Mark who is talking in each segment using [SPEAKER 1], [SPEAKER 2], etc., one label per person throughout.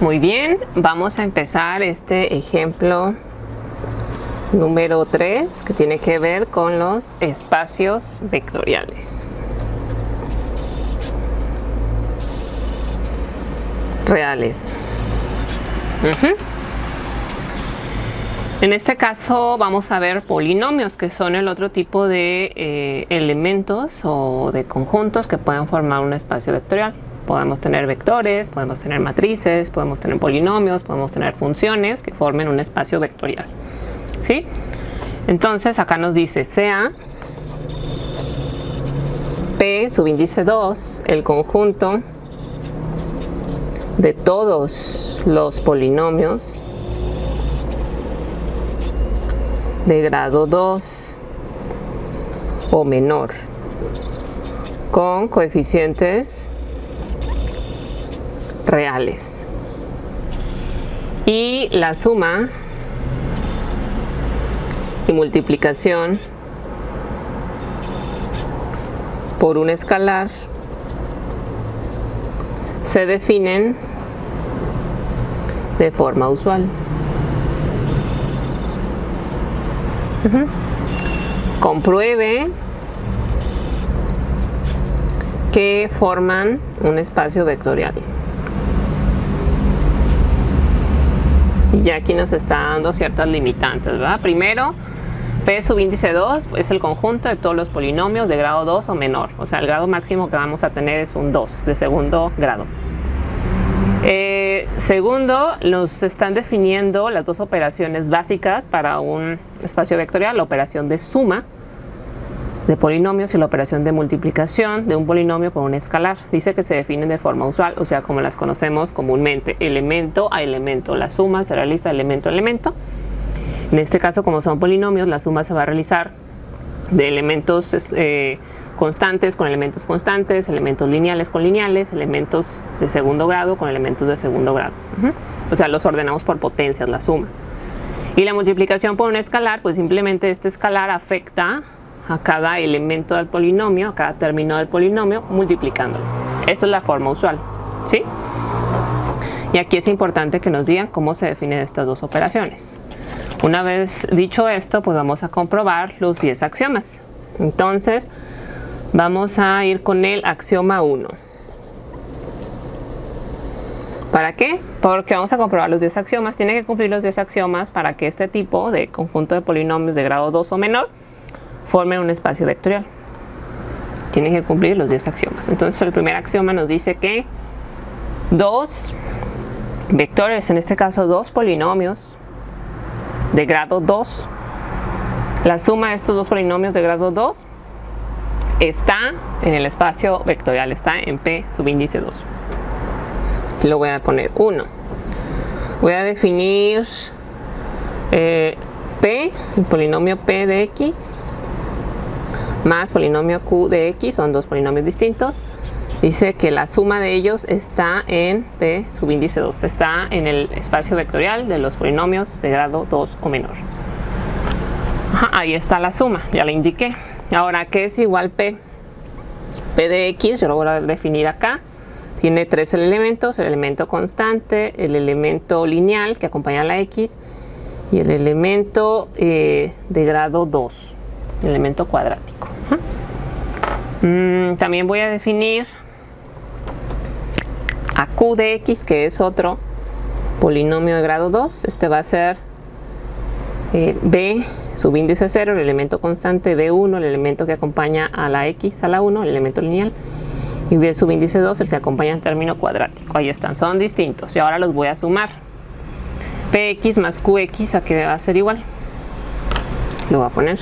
[SPEAKER 1] Muy bien, vamos a empezar este ejemplo número 3 que tiene que ver con los espacios vectoriales reales. En este caso vamos a ver polinomios, que son el otro tipo de elementos o de conjuntos que pueden formar un espacio vectorial. Podemos tener vectores, podemos tener matrices, podemos tener polinomios, podemos tener funciones que formen un espacio vectorial. ¿Sí? Entonces acá nos dice sea P subíndice 2 el conjunto de todos los polinomios de grado 2 o menor con coeficientes reales, y la suma y multiplicación por un escalar se definen de forma usual. Compruebe que forman un espacio vectorial. Y ya aquí nos está dando ciertas limitantes, ¿verdad? Primero, P subíndice 2 es el conjunto de todos los polinomios de grado 2 o menor. O sea, el grado máximo que vamos a tener es un 2 de segundo grado. Segundo, nos están definiendo las dos operaciones básicas para un espacio vectorial: la operación de suma de polinomios y la operación de multiplicación de un polinomio por un escalar. Dice que se definen de forma usual, o sea, como las conocemos comúnmente, elemento a elemento. La suma se realiza elemento a elemento. En este caso, como son polinomios, la suma se va a realizar de elementos constantes con elementos constantes, elementos lineales con lineales, elementos de segundo grado con elementos de segundo grado. O sea, los ordenamos por potencias, la suma. Y la multiplicación por un escalar, pues simplemente este escalar afecta a cada elemento del polinomio, a cada término del polinomio, multiplicándolo. Esa es la forma usual, ¿sí? Y aquí es importante que nos digan cómo se definen estas dos operaciones. Una vez dicho esto, pues vamos a comprobar los 10 axiomas. Entonces, vamos a ir con el axioma 1. ¿Para qué? Porque vamos a comprobar los 10 axiomas. Tiene que cumplir los 10 axiomas para que este tipo de conjunto de polinomios de grado 2 o menor formen un espacio vectorial. Tiene que cumplir los 10 axiomas. Entonces, el primer axioma nos dice que dos vectores, en este caso dos polinomios de grado 2, la suma de estos dos polinomios de grado 2 está en el espacio vectorial, está en P subíndice 2. Lo voy a poner 1. Voy a definir P, el polinomio P de X, más polinomio Q de X, son dos polinomios distintos. Dice que la suma de ellos está en P subíndice 2, está en el espacio vectorial de los polinomios de grado 2 o menor. Ahí está la suma, ya la indiqué. Ahora, ¿qué es igual P? P de X, yo lo voy a definir acá. Tiene tres elementos: el elemento constante, el elemento lineal que acompaña a la X y el elemento de grado 2, el elemento cuadrático. También voy a definir a Q de X, que es otro polinomio de grado 2. Este va a ser B subíndice 0, el elemento constante, B1, el elemento que acompaña a la X a la 1, el elemento lineal, y B subíndice 2, el que acompaña al término cuadrático. Ahí están, son distintos y ahora los voy a sumar. Px más Qx, ¿a qué va a ser igual? Lo voy a poner.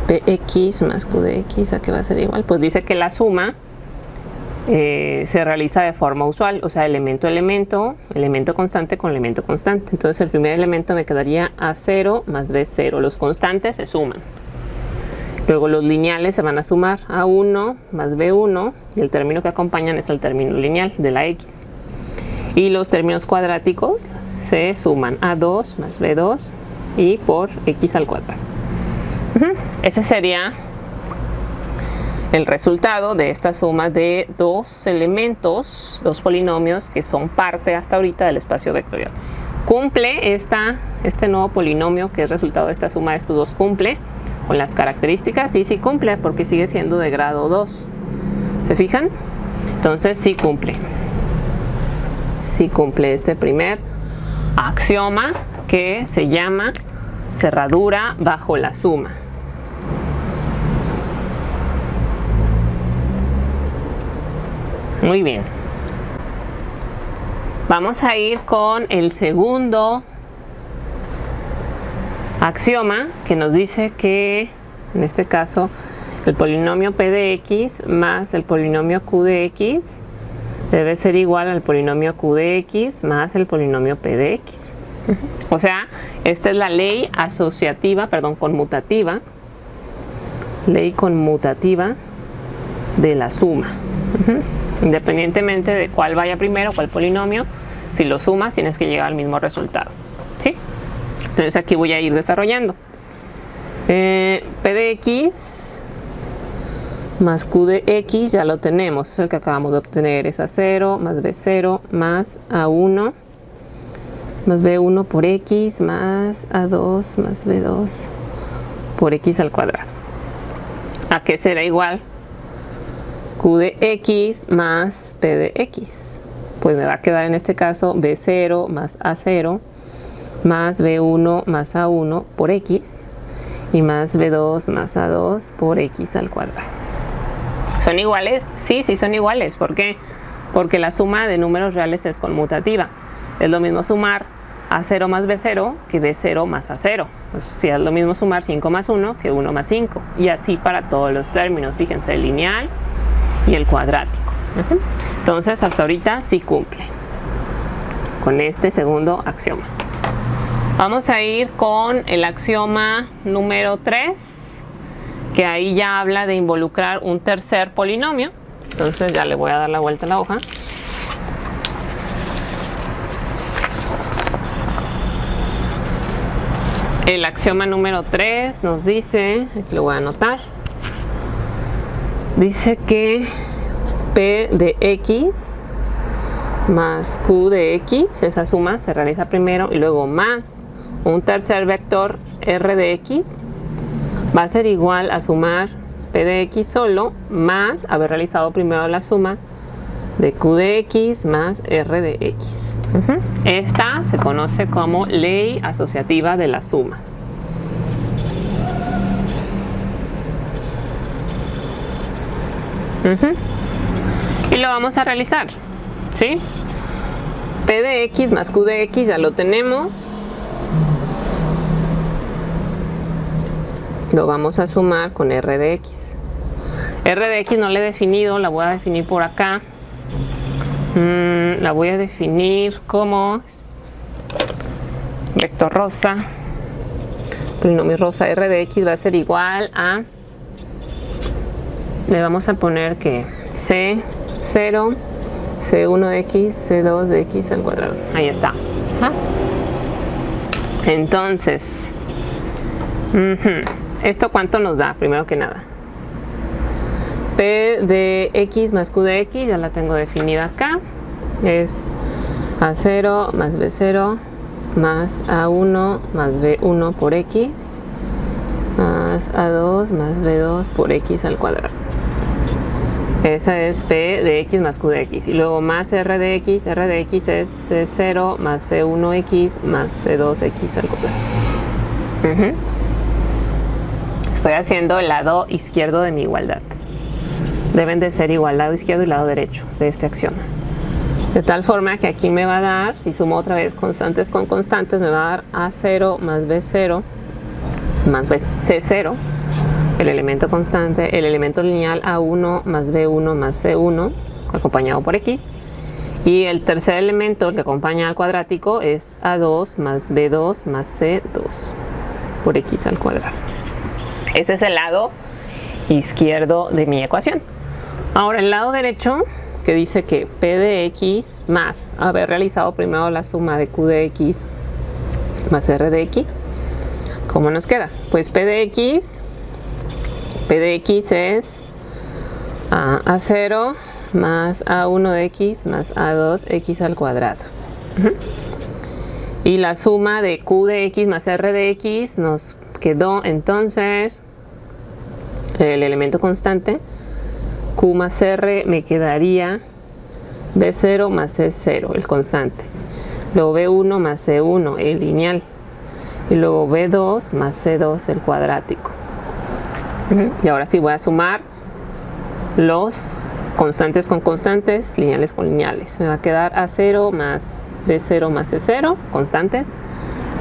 [SPEAKER 1] Px más Q de X, ¿a qué va a ser igual? Pues dice que la suma se realiza de forma usual, o sea, elemento a elemento, elemento constante con elemento constante. Entonces el primer elemento me quedaría A0 más B0. Los constantes se suman. Luego los lineales se van a sumar, A1 más B1, y el término que acompañan es el término lineal de la X. Y los términos cuadráticos se suman, A2 más B2 y por X al cuadrado. Ese sería el resultado de esta suma de dos elementos, dos polinomios que son parte hasta ahorita del espacio vectorial. ¿Cumple este nuevo polinomio que es resultado de esta suma de estos dos? ¿Cumple con las características? Sí cumple, porque sigue siendo de grado 2. ¿Se fijan? Entonces sí cumple. Sí cumple este primer axioma que se llama cerradura bajo la suma. Muy bien. Vamos a ir con el segundo axioma que nos dice que, en este caso, el polinomio p de x más el polinomio q de x debe ser igual al polinomio q de x más el polinomio p de x. O sea, esta es la ley asociativa, conmutativa, ley conmutativa de la suma. Independientemente de cuál vaya primero, cuál polinomio, si lo sumas tienes que llegar al mismo resultado, ¿sí? Entonces aquí voy a ir desarrollando. P de x más q de x ya lo tenemos, es el que acabamos de obtener, es a0 más b0 más a1 más b1 por x más a2 más b2 por x al cuadrado. ¿A qué será igual? Q de x más p de x. Pues me va a quedar en este caso b0 más a0 más b1 más a1 por x y más b2 más a2 por x al cuadrado. ¿Son iguales? Sí son iguales. ¿Por qué? Porque la suma de números reales es conmutativa. Es lo mismo sumar a0 más b0 que b0 más a0. Pues sí, es lo mismo sumar 5 más 1 que 1 más 5. Y así para todos los términos. Fíjense, el lineal y el cuadrático. Entonces hasta ahorita sí cumple con este segundo axioma. Vamos a ir con el axioma número 3, que ahí ya habla de involucrar un tercer polinomio. Entonces ya le voy a dar la vuelta a la hoja. El axioma número 3 nos dice, aquí lo voy a anotar, dice que p de x más q de x, esa suma se realiza primero y luego más un tercer vector r de x va a ser igual a sumar p de x solo más haber realizado primero la suma de q de x más r de x. Esta se conoce como ley asociativa de la suma. Y lo vamos a realizar, ¿sí? P de x más q de x ya lo tenemos. Lo vamos a sumar con r de x. R de x no la he definido, la voy a definir por acá. La voy a definir como vector rosa, polinomio rosa. R de x va a ser igual a, le vamos a poner que C0, C1 de x, C2 de x al cuadrado. Ahí está. Entonces, ¿esto cuánto nos da? Primero que nada, P de x más q de x, ya la tengo definida acá, es a0 más b0 más a1 más b1 por x más a2 más b2 por x al cuadrado. Esa es P de x más q de x. Y luego más r de x es c0 más c1x más c2x al cuadrado. Estoy haciendo el lado izquierdo de mi igualdad. Deben de ser igual lado izquierdo y lado derecho de este axioma. De tal forma que aquí me va a dar, si sumo otra vez constantes con constantes, me va a dar a0 más b0 más c0, el elemento constante, el elemento lineal a1 más b1 más c1, acompañado por x. Y el tercer elemento, el que acompaña al cuadrático, es a2 más b2 más c2 por x al cuadrado. Ese es el lado izquierdo de mi ecuación. Ahora el lado derecho, que dice que p de x más haber realizado primero la suma de q de x más r de x, ¿cómo nos queda? Pues p de x es a A0 más A1 de X más A2X al cuadrado. Y la suma de Q de X más R de X nos quedó entonces el elemento constante. Q más R me quedaría B0 más C0, el constante. Luego B1 más C1, el lineal. Y luego B2 más C2, el cuadrático. Y ahora sí voy a sumar los constantes con constantes, lineales con lineales. Me va a quedar A0 más B0 más C0, constantes.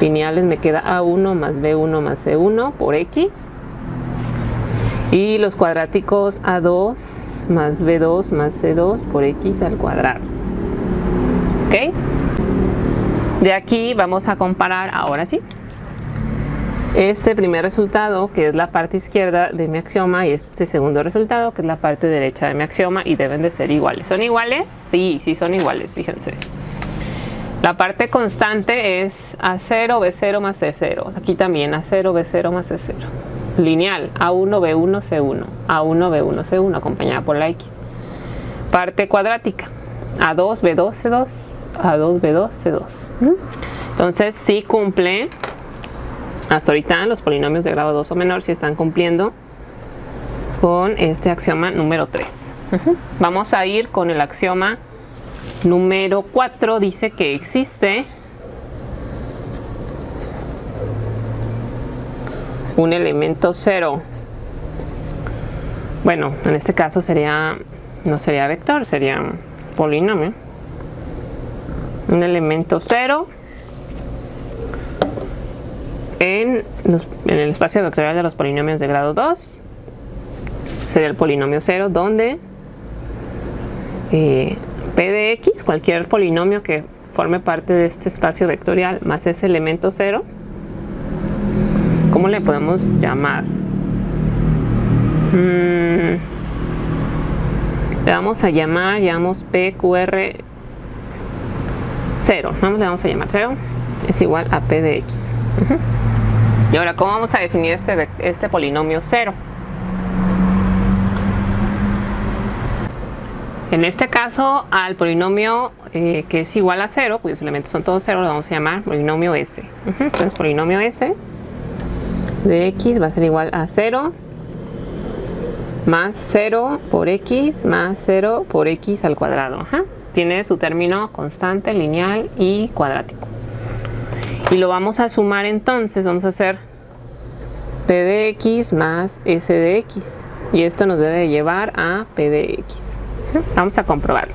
[SPEAKER 1] Lineales me queda A1 más B1 más C1 por X. Y los cuadráticos A2 más B2 más C2 por X al cuadrado. ¿Ok? De aquí vamos a comparar ahora sí este primer resultado, que es la parte izquierda de mi axioma, y este segundo resultado, que es la parte derecha de mi axioma, y deben de ser iguales. ¿Son iguales? Sí, sí son iguales, fíjense. La parte constante es A0, B0 más C0. Aquí también A0, B0 más C0. Lineal, A1, B1, C1. A1, B1, C1, acompañada por la X. Parte cuadrática, A2, B2, C2. A2, B2, C2. Entonces sí cumple. Hasta ahorita los polinomios de grado 2 o menor sí están cumpliendo con este axioma número 3. Vamos a ir con el axioma número 4. Dice que existe un elemento 0. Bueno, en este caso sería, no sería vector, sería polinomio. Un elemento 0 en el espacio vectorial de los polinomios de grado 2. Sería el polinomio 0, donde P de X, cualquier polinomio que forme parte de este espacio vectorial más ese elemento 0, ¿cómo le podemos llamar? Le vamos a llamar, llamamos PQR 0, le vamos a llamar 0, es igual a P de X. Y ahora, ¿cómo vamos a definir este polinomio 0? En este caso, al polinomio que es igual a 0, cuyos elementos son todos 0, lo vamos a llamar polinomio S. Entonces, polinomio S de X va a ser igual a 0 más 0 por X más 0 por X al cuadrado. Tiene su término constante, lineal y cuadrático. Y lo vamos a sumar entonces, vamos a hacer P de X más S de X. Y esto nos debe llevar a P de X. Vamos a comprobarlo.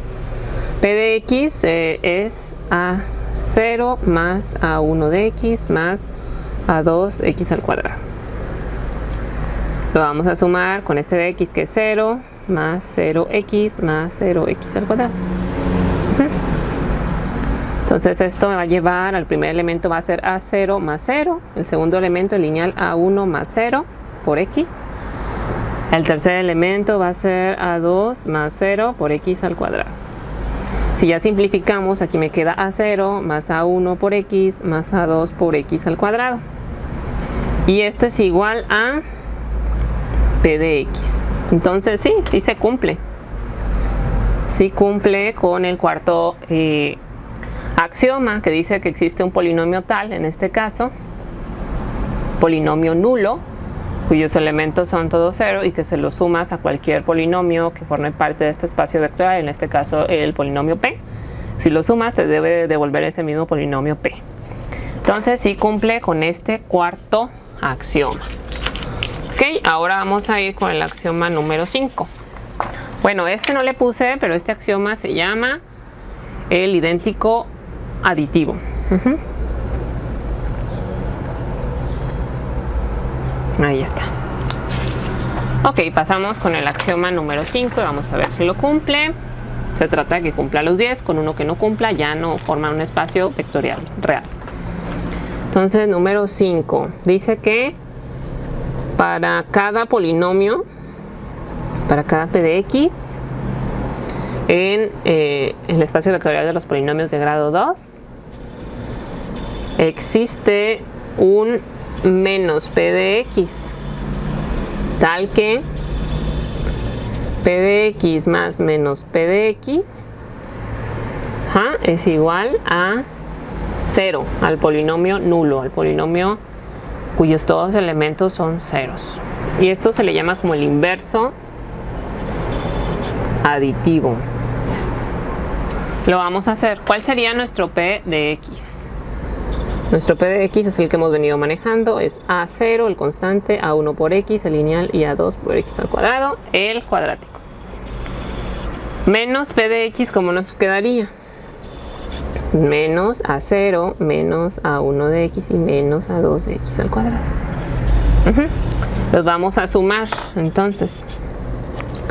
[SPEAKER 1] P de X es A0 más A1 de X más A2X al cuadrado. Lo vamos a sumar con S de X, que es 0, más 0X más 0X al cuadrado. Entonces esto me va a llevar, al primer elemento va a ser A0 más 0, el segundo elemento, el lineal A1 más 0 por X. El tercer elemento va a ser A2 más 0 por X al cuadrado. Si ya simplificamos, aquí me queda A0 más A1 por X más A2 por X al cuadrado. Y esto es igual a P de X. Entonces sí, sí se cumple. Sí cumple con el cuarto axioma, que dice que existe un polinomio tal, en este caso, polinomio nulo, cuyos elementos son todos 0 y que se los sumas a cualquier polinomio que forme parte de este espacio vectorial, en este caso el polinomio P. Si lo sumas te debe devolver ese mismo polinomio P. Entonces sí cumple con este cuarto axioma. Ok, ahora vamos a ir con el axioma número 5. Bueno, este no le puse, pero este axioma se llama el idéntico aditivo. Ahí está. Ok, pasamos con el axioma número 5 y vamos a ver si lo cumple. Se trata de que cumpla los 10, con uno que no cumpla ya no forma un espacio vectorial real. Entonces, número 5 dice que para cada polinomio, para cada P de X, en el espacio vectorial de los polinomios de grado 2, existe un menos P de X, tal que P de X más menos P de X es igual a 0, al polinomio nulo, al polinomio cuyos todos elementos son ceros. Y esto se le llama como el inverso aditivo. Lo vamos a hacer. ¿Cuál sería nuestro P de X? Nuestro P de X es el que hemos venido manejando, es A0, el constante, A1 por X, el lineal, y A2 por X al cuadrado, el cuadrático. Menos P de X, ¿cómo nos quedaría? Menos A0, menos A1 de X y menos A2 de X al cuadrado. Los vamos a sumar, entonces.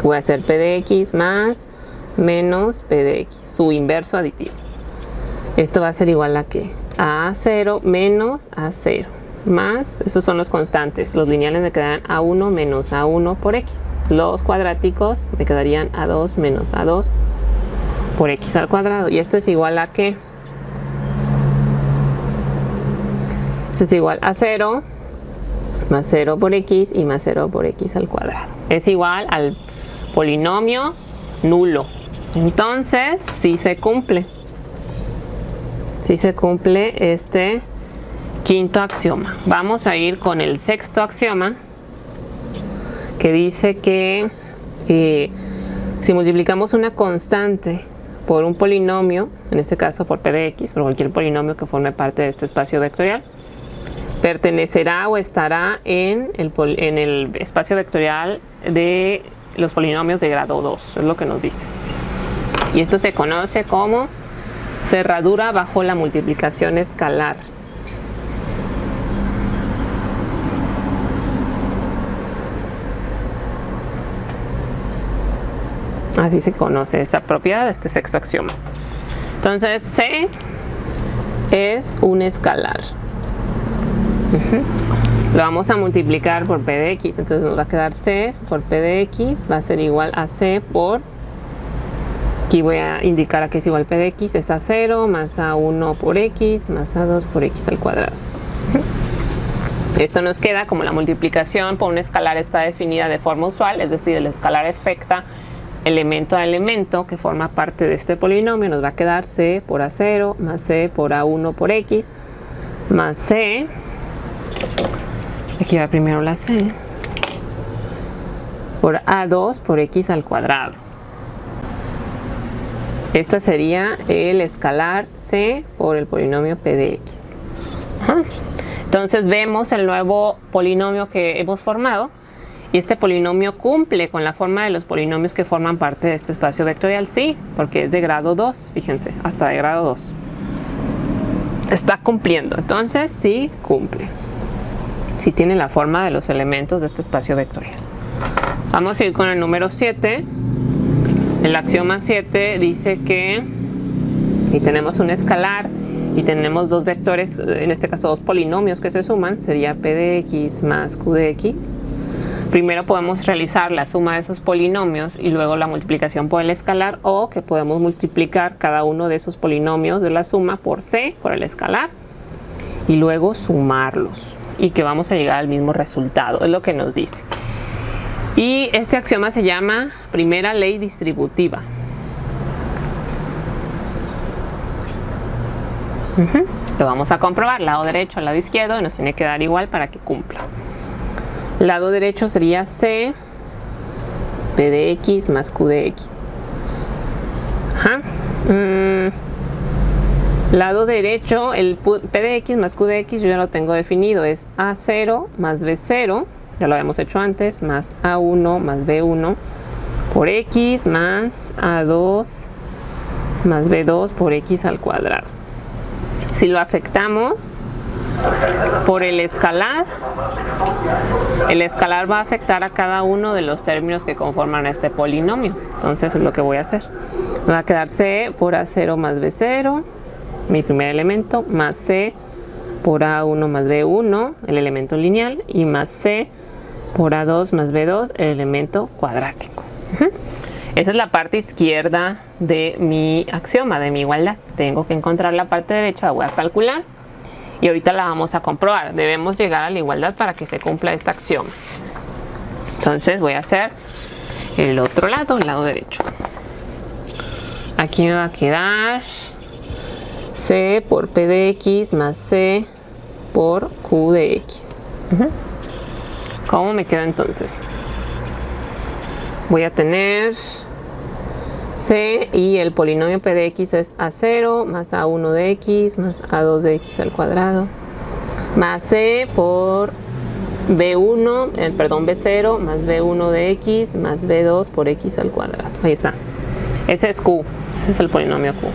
[SPEAKER 1] Voy a hacer P de X más menos P de X, su inverso aditivo. Esto va a ser igual a ¿qué? A A0 menos A0 más, esos son los constantes, los lineales me quedarán A1 menos A1 por X. Los cuadráticos me quedarían A2 menos A2 por X al cuadrado. Y esto es igual a ¿qué? Esto es igual a 0 más 0 por X y más 0 por X al cuadrado. Es igual al polinomio nulo. Entonces, sí se cumple. Sí se cumple este quinto axioma. Vamos a ir con el sexto axioma, que dice que si multiplicamos una constante por un polinomio, en este caso por P de X, por cualquier polinomio que forme parte de este espacio vectorial, pertenecerá o estará en el espacio vectorial de los polinomios de grado 2, es lo que nos dice. Y esto se conoce como cerradura bajo la multiplicación escalar. Así se conoce esta propiedad de este sexto axioma. Entonces, C es un escalar. Lo vamos a multiplicar por P de X. Entonces nos va a quedar C por P de X. Va a ser igual a C por... Aquí voy a indicar a qué es igual P de X. Es A0 más A1 por X más A2 por X al cuadrado. Esto nos queda como la multiplicación por un escalar está definida de forma usual. Es decir, el escalar afecta elemento a elemento que forma parte de este polinomio. Nos va a quedar C por A0 más C por A1 por X más C, aquí va primero la C, por A2 por X al cuadrado. Esta sería el escalar C por el polinomio P de X. Entonces vemos el nuevo polinomio que hemos formado. Y este polinomio cumple con la forma de los polinomios que forman parte de este espacio vectorial. Sí, porque es de grado 2, fíjense, hasta de grado 2. Está cumpliendo, entonces sí cumple. Sí tiene la forma de los elementos de este espacio vectorial. Vamos a ir con el número 7. El axioma 7 dice que y tenemos un escalar y tenemos dos vectores, en este caso dos polinomios que se suman, sería P de X más Q de X. Primero podemos realizar la suma de esos polinomios y luego la multiplicación por el escalar, o que podemos multiplicar cada uno de esos polinomios de la suma por C, por el escalar, y luego sumarlos y que vamos a llegar al mismo resultado, es lo que nos dice. Y este axioma se llama primera ley distributiva. Lo vamos a comprobar, lado derecho al lado izquierdo, y nos tiene que dar igual para que cumpla. Lado derecho sería C, P de X más Q de X. Lado derecho, el P de X más Q de X yo ya lo tengo definido, es A0 más B0, ya lo habíamos hecho antes, más A1 más B1 por X más A2 más B2 por X al cuadrado. Si lo afectamos por el escalar va a afectar a cada uno de los términos que conforman este polinomio. Entonces es lo que voy a hacer. Me va a quedar C por A0 más B0, mi primer elemento, más C por A1 más B1, el elemento lineal, y más C por A2 más B2, el elemento cuadrático. Esa es la parte izquierda de mi axioma, de mi igualdad. Tengo que encontrar la parte derecha, la voy a calcular. Y ahorita la vamos a comprobar. Debemos llegar a la igualdad para que se cumpla este axioma. Entonces voy a hacer el otro lado, el lado derecho. Aquí me va a quedar C por P de X más C por Q de X. ¿Cómo me queda entonces? Voy a tener C y el polinomio P de X es A0 más A1 de X más A2 de X al cuadrado más C por B1, B0 más B1 de X más B2 por X al cuadrado. Ahí está. Ese es Q. Ese es el polinomio Q.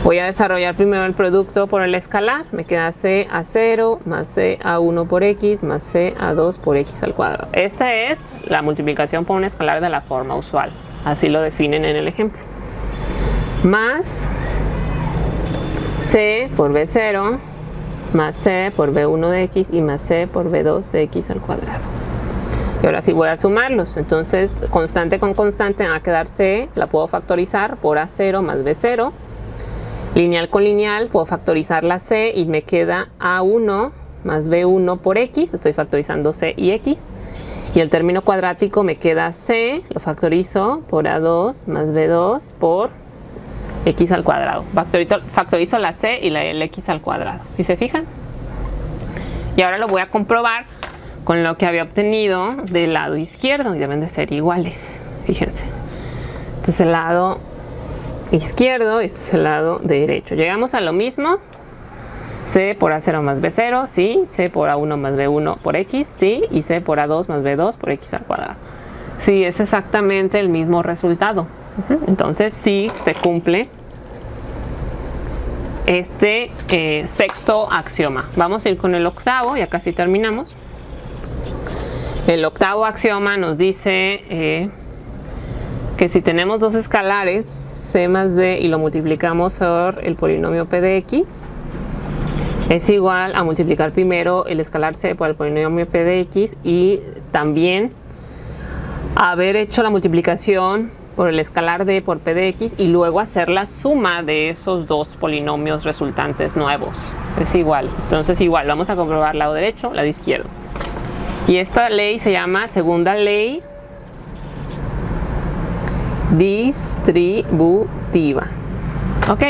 [SPEAKER 1] Voy a desarrollar primero el producto por el escalar. Me queda C A0 más C A1 por X más C A2 por X al cuadrado. Esta es la multiplicación por un escalar de la forma usual. Así lo definen en el ejemplo. Más C por B0 más C por B1 de X y más C por B2 de X al cuadrado. Y ahora sí voy a sumarlos. Entonces, constante con constante va a quedar C, la puedo factorizar por A0 más B0. Lineal con lineal, puedo factorizar la C y me queda A1 más B1 por X. Estoy factorizando C y X. Y el término cuadrático me queda C, lo factorizo por A2 más B2 por X al cuadrado. Factorizo la C y el X al cuadrado. ¿Sí se fijan? Y ahora lo voy a comprobar con lo que había obtenido del lado izquierdo y deben de ser iguales, fíjense. Este es el lado izquierdo, este es el lado derecho. Llegamos a lo mismo. C por A0 más B0, sí. C por A1 más B1 por X, sí. Y C por A2 más B2 por X al cuadrado. Sí, es exactamente el mismo resultado. Entonces sí se cumple este sexto axioma. Vamos a ir con el octavo, ya casi terminamos. El octavo axioma nos dice que si tenemos dos escalares, C más D, y lo multiplicamos por el polinomio P de X, es igual a multiplicar primero el escalar C por el polinomio P de X y también haber hecho la multiplicación por el escalar D por P de X y luego hacer la suma de esos dos polinomios resultantes nuevos. Es igual. Entonces igual, vamos a comprobar lado derecho, lado izquierdo. Y esta ley se llama segunda ley distributiva. Ok.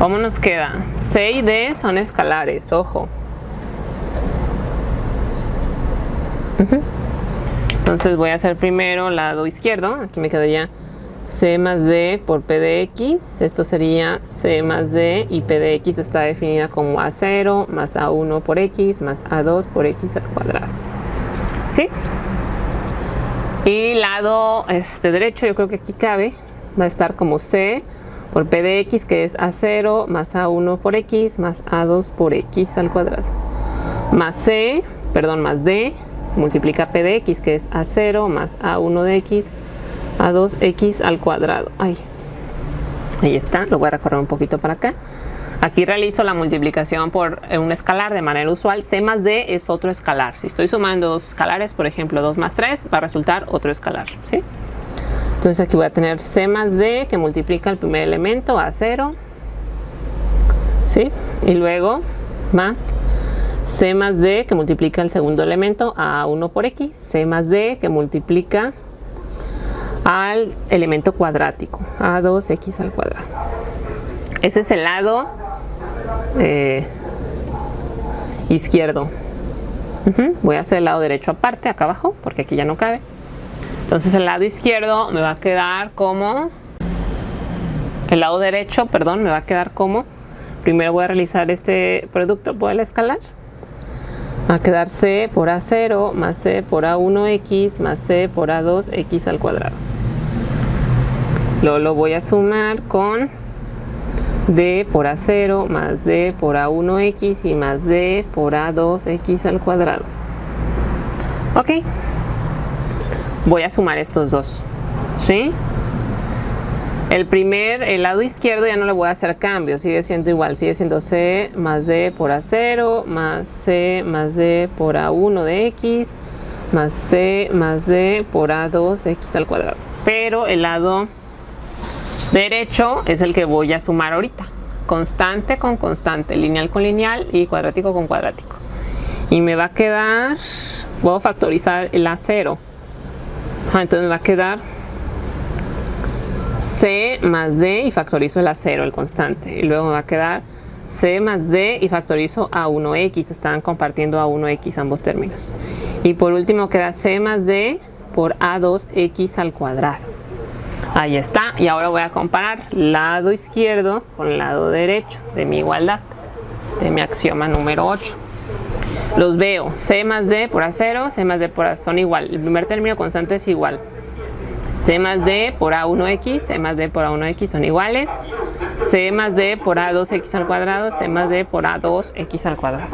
[SPEAKER 1] ¿Cómo nos queda? C y D son escalares, ojo. Entonces voy a hacer primero lado izquierdo. Aquí me quedaría C más D por P de X. Esto sería C más D y P de X está definida como A0 más A1 por X más A2 por X al cuadrado. ¿Sí? Y lado derecho, yo creo que aquí cabe, va a estar como C por P de X, que es A0 más A1 por X más A2 por X al cuadrado. Más D, multiplica P de X, que es A0 más A1 de X, A2X al cuadrado. Ahí está, lo voy a recorrer un poquito para acá. Aquí realizo la multiplicación por un escalar de manera usual. C más D es otro escalar. Si estoy sumando dos escalares, por ejemplo 2 más 3, va a resultar otro escalar, ¿sí? Entonces aquí voy a tener C más D que multiplica el primer elemento, A0, ¿sí? Y luego más C más D que multiplica el segundo elemento, A1 por X. C más D que multiplica al elemento cuadrático, A2X al cuadrado. Ese es el lado izquierdo. Voy a hacer el lado derecho aparte, acá abajo, porque aquí ya no cabe. Entonces el lado izquierdo me va a quedar como... El lado derecho, perdón, me va a quedar como... Primero voy a realizar este producto por el escalar. Va a quedar C por A0 más C por A1X más C por A2X al cuadrado. Luego lo voy a sumar con D por A0 más D por A1X y más D por A2X al cuadrado. Ok. Voy a sumar estos dos, ¿sí? El lado izquierdo ya no le voy a hacer cambio, sigue siendo igual, sigue siendo C más D por A0 más C más D por A1 de X más C más D por A2X al cuadrado. Pero el lado derecho es el que voy a sumar ahorita. Constante con constante, lineal con lineal y cuadrático con cuadrático. Y me va a quedar, puedo factorizar el A0. Entonces me va a quedar c más d y factorizo el a0, el constante. Y luego me va a quedar c más d y factorizo a1x. Están compartiendo a1x ambos términos. Y por último queda c más d por a2x al cuadrado. Ahí está. Y ahora voy a comparar lado izquierdo con el lado derecho de mi igualdad, de mi axioma número 8. Los veo. C más d por a0, c más d por a son igual. El primer término constante es igual. C más d por a1x, c más d por a1x son iguales. C más d por a2x al cuadrado, c más d por a2x al cuadrado.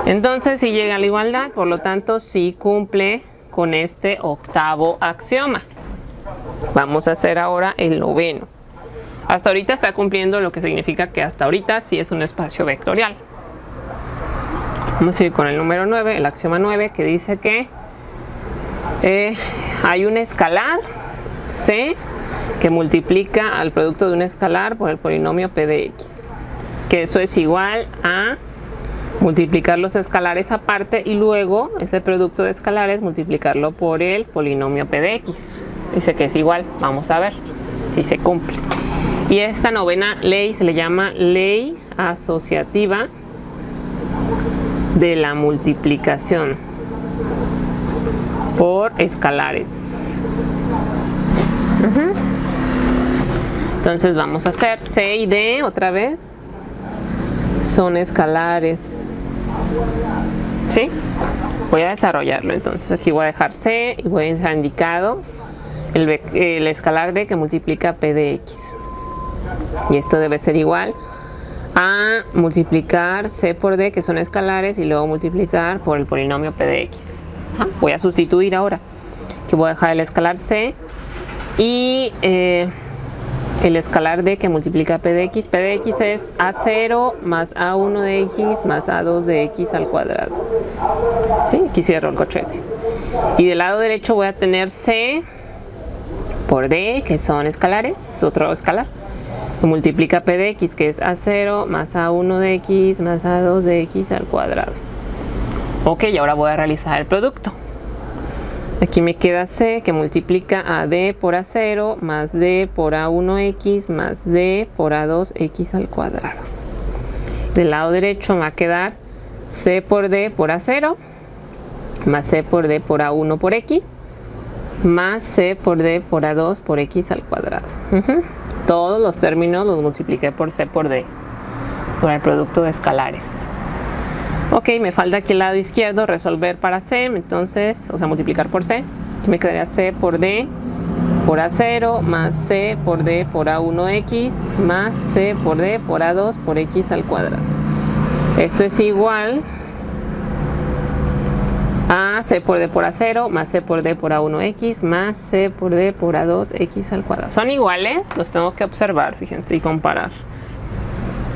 [SPEAKER 1] Entonces sí llega a la igualdad, por lo tanto sí cumple con este octavo axioma. Vamos a hacer ahora el noveno. Hasta ahorita está cumpliendo, lo que significa que hasta ahorita sí es un espacio vectorial. Vamos a ir con el número 9, el axioma 9, que dice que hay un escalar c que multiplica al producto de un escalar por el polinomio p de x. Que eso es igual a multiplicar los escalares aparte y luego ese producto de escalares multiplicarlo por el polinomio p de x. Dice que es igual. Vamos a ver si se cumple. Y esta novena ley se le llama ley asociativa de la multiplicación por escalares. Entonces vamos a hacer c y d otra vez son escalares. ¿Sí? Voy a desarrollarlo. Entonces aquí voy a dejar c y voy a dejar indicado el escalar d que multiplica p de x. Y esto debe ser igual a multiplicar c por d, que son escalares, y luego multiplicar por el polinomio p de x. Voy a sustituir ahora. Aquí voy a dejar el escalar c y el escalar d que multiplica p de x. P de x es a0 más a1 de x más a2 de x al cuadrado. ¿Sí? Aquí cierro el corchete. Y del lado derecho voy a tener c por d, que son escalares, es otro escalar, que multiplica p de x, que es a0 más a1 de x más a2 de x al cuadrado. Ok, y ahora voy a realizar el producto. Aquí me queda c que multiplica a d por a0 más d por a1x más d por a2x al cuadrado. Del lado derecho me va a quedar c por d por a0 más c por d por a1 por x más c por d por a2 por x al cuadrado. Todos los términos los multipliqué por c por d, por el producto de escalares. Ok, me falta aquí el lado izquierdo, resolver para c, entonces, o sea, multiplicar por c. Aquí me quedaría c por d por a0 más c por d por a1x más c por d por a2 por x al cuadrado. Esto es igual a c por d por a0 más c por d por a1x más c por d por a2x al cuadrado. ¿Son iguales? Los tengo que observar, fíjense, y comparar.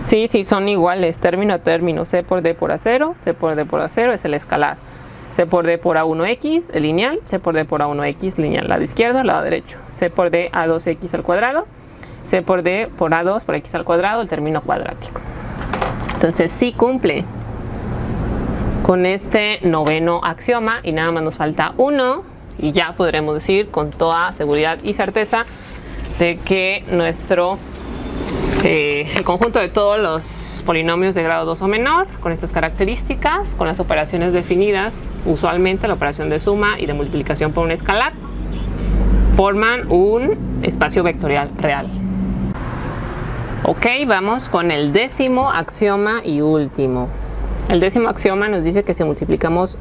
[SPEAKER 1] Sí, son iguales, término a término. C por d por a0, c por d por a0 es el escalar. C por d por a1x, el lineal, c por d por a1x, lineal. Lado izquierdo, lado derecho. C por d a2x al cuadrado, c por d por a2 por x al cuadrado, el término cuadrático. Entonces sí cumple con este noveno axioma y nada más nos falta uno y ya podremos decir con toda seguridad y certeza de que el conjunto de todos los polinomios de grado 2 o menor con estas características, con las operaciones definidas, usualmente la operación de suma y de multiplicación por un escalar, forman un espacio vectorial real. Ok, vamos con el décimo axioma y último. El décimo axioma nos dice que si multiplicamos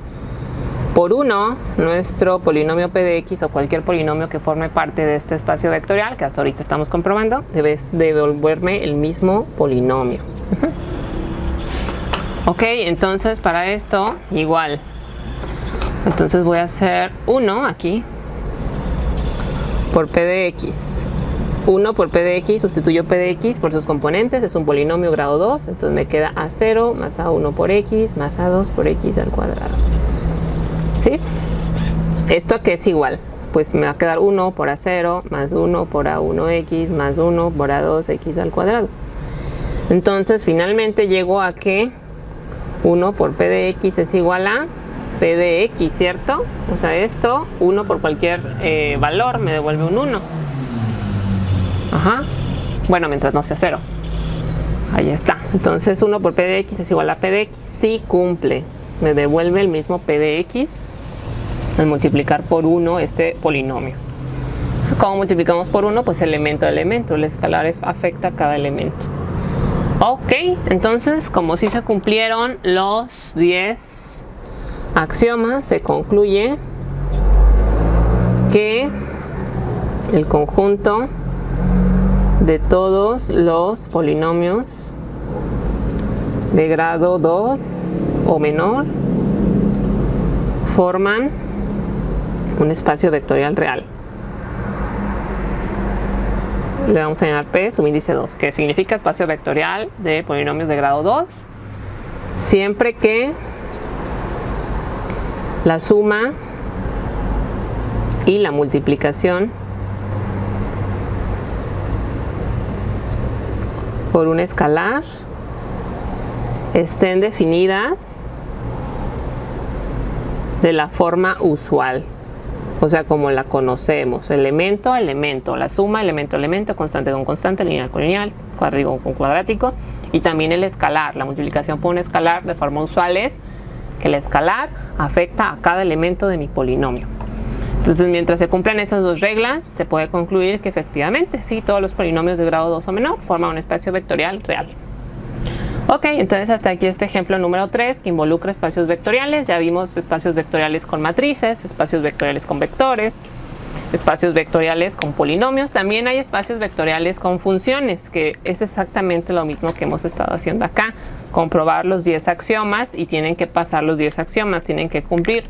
[SPEAKER 1] por 1 nuestro polinomio p de x o cualquier polinomio que forme parte de este espacio vectorial, que hasta ahorita estamos comprobando, debes devolverme el mismo polinomio. Ok, entonces para esto igual. Entonces voy a hacer 1 aquí por p de x. 1 por p de x, sustituyo p de x por sus componentes, es un polinomio grado 2, entonces me queda a0 más a1 por x más a2 por x al cuadrado. ¿Sí? ¿Esto a qué es igual? Pues me va a quedar 1 por a0 más 1 por a1x más 1 por a2x al cuadrado. Entonces finalmente llego a que 1 por p de x es igual a P de X, ¿cierto? O sea, esto, 1 por cualquier valor me devuelve un 1. Ajá. Bueno, mientras no sea 0. Ahí está. Entonces 1 por P de X es igual a P de X. Sí cumple. Me devuelve el mismo P de X al multiplicar por 1 este polinomio. ¿Cómo multiplicamos por 1? Pues elemento a elemento. El escalar afecta a cada elemento. Ok, entonces como si se cumplieron los 10 axiomas, se concluye que el conjunto de todos los polinomios de grado 2 o menor forman un espacio vectorial real. Le vamos a llamar P subíndice 2, que significa espacio vectorial de polinomios de grado 2, siempre que la suma y la multiplicación por un escalar estén definidas de la forma usual. O sea, como la conocemos, elemento a elemento, la suma, elemento a elemento, constante con constante, lineal con lineal, cuadrático con cuadrático, y también el escalar, la multiplicación por un escalar de forma usual es que el escalar afecta a cada elemento de mi polinomio. Entonces, mientras se cumplan esas dos reglas, se puede concluir que efectivamente, sí, todos los polinomios de grado 2 o menor forman un espacio vectorial real. Ok, entonces hasta aquí este ejemplo número 3 que involucra espacios vectoriales. Ya vimos espacios vectoriales con matrices, espacios vectoriales con vectores, espacios vectoriales con polinomios. También hay espacios vectoriales con funciones, que es exactamente lo mismo que hemos estado haciendo acá. Comprobar los 10 axiomas y tienen que pasar los 10 axiomas, tienen que cumplir.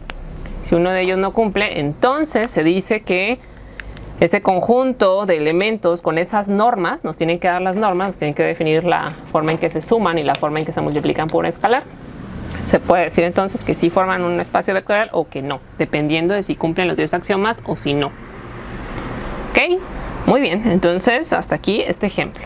[SPEAKER 1] Si uno de ellos no cumple, entonces se dice que ese conjunto de elementos con esas normas, nos tienen que dar las normas, nos tienen que definir la forma en que se suman y la forma en que se multiplican por un escalar. Se puede decir entonces que sí forman un espacio vectorial o que no, dependiendo de si cumplen los 10 axiomas o si no. ¿Ok? Muy bien, entonces hasta aquí este ejemplo.